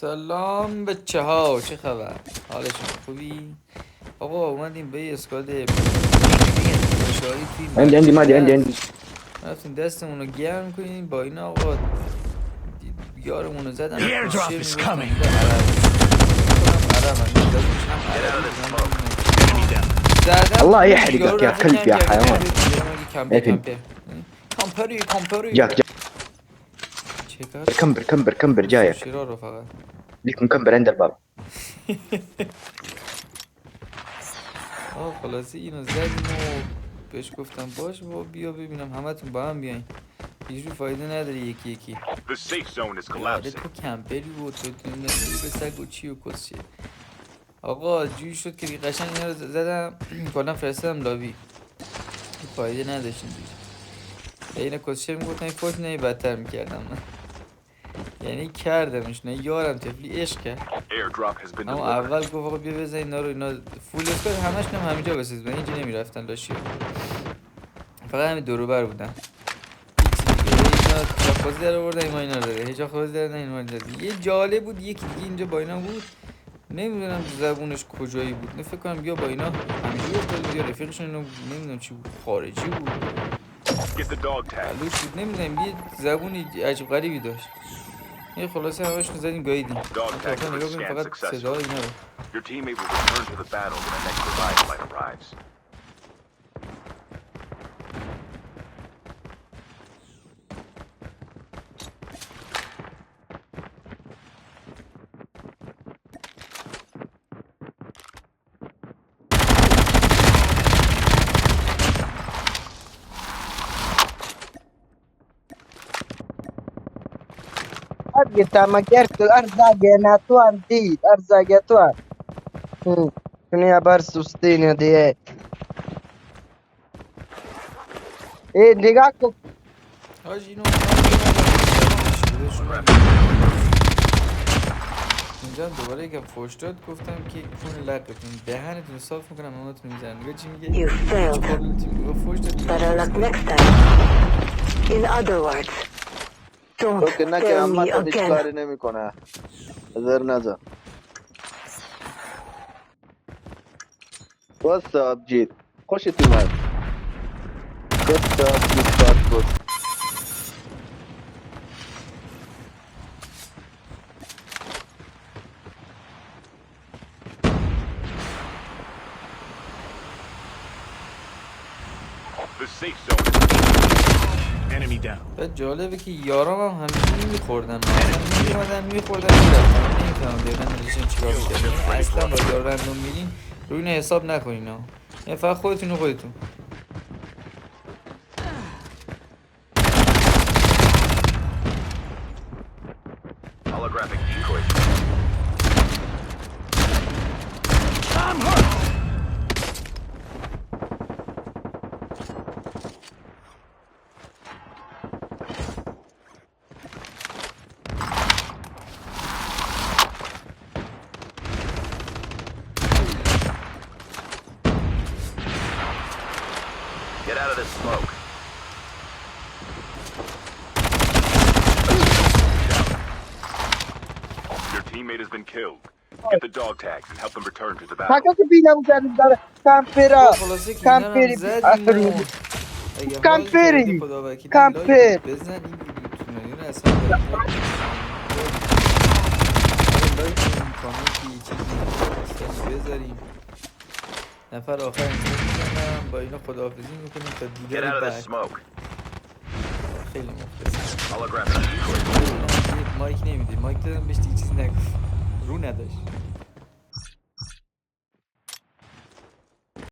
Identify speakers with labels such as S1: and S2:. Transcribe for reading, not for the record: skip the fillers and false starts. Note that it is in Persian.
S1: سلام بچه ها، چه خبر؟ حالشون خوبی؟ آقا اومدیم به یه اسکاد فشاری توی
S2: عندي مادي عندي
S1: رفتیم دستمون رو گرم کنیم با این آقا یارمون رو زدن
S3: The airdrop is coming.
S2: الله يحرقك يا كلب يا حيوان.
S1: کامپری
S2: جاك كمبر جايك
S1: شیرا رو فقط
S2: ليك مكمبر عند الباب.
S1: خلاصه اینو زدیم و بهش گفتم باش با بیا ببینم همتون با هم بیاین، هیچ فایده نداره یکی یکی. تو کمپری بود تو نمیدونی به سگ و چی و کسیه. آقا جوی شد که قشنگ اینا رو زدم کلا فرستادم لابی، فایده نداشت اینجوری. اینا کسیه میگفتن فوت نهی بدتر میکردم من. یعنی کردمش، نه یارم تفلی عشق کرد. اما اول گفت آقا بیا بزن اینا رو، اینا فول اسکار همش نم همینجا بسید و اینجا نمیرفتن لاشی، فقط همین دوروبر بودن. اینا چاخوزی در آوردن ما اینا رو داره، هیچ چاخوزی در اینا رو داره. یه جاله بود یکی دیگه اینجا با اینا بود، نمیدونم زبونش کجایی بود، نه فکر کنم بیا با اینا همینجوری افتاد یا رفیقشون اینو نمیدونم چی بود، خارجی بود علوش بود، نمیدونم یه زبونی عجیب غریبی داشت. یه خلاصه همشون زدیم گاییدیم. نگاه کنیم فقط صدا اینا رو.
S4: Kita mager tu arzage na tuan dit arzage tuan. Ini abar sustini dia. Nigah ko
S1: حاج اینو اینجا دوباره یکم فوش داد، گفتم که کون لقتون دهنتون صاف میکنم همتون میزنم. نگاه چی میگه؟
S5: You failed.
S1: فوش داد.
S5: Better luck next time. In other words, don't
S6: تو که نه که
S5: fail me
S6: همت هیچ
S5: again.
S6: کاری نمیکنه. نظر واتساپ جیت خوشت اومد. واتساپ جیت کارت بود.
S3: Enemy down.
S1: بعد جالبه که یارام هم همینجوری میخوردن، مثلا میومدن میخوردن میرفتن، نمیتونم دقیقا نریشن چیکار میکردن. اصلا با یار رندوم میرین روی اینو حساب نکنین ها، یعنی فقط خودتون و خودتون.
S3: I'm hurt.
S7: Get out of this smoke. Your teammate has been killed. Get the dog tags and help them return to the battle.
S4: Kakak binam jadi dar kampera.
S1: خلاصه که اینا رو هم
S4: Kamperi
S1: زدیم و اگه حال
S4: کمپری.
S1: کردی خدا وکیلی
S4: کمپر.
S1: لایک بزنیم ویدیوتون رو، اینو اصلا لایک کنیم، کامنتی چیزی بذاریم. نفر آخر اینجا میزنم با اینا خداحافظی میکنیم تا
S7: Get
S1: دیدار
S7: out of
S1: بعد.
S7: this smoke.
S1: خیلی مخلصم.
S7: Holographic decoy.
S1: مایک نمیده، مایک دادم بهش دیگه چیز نگفت، رو نداشت.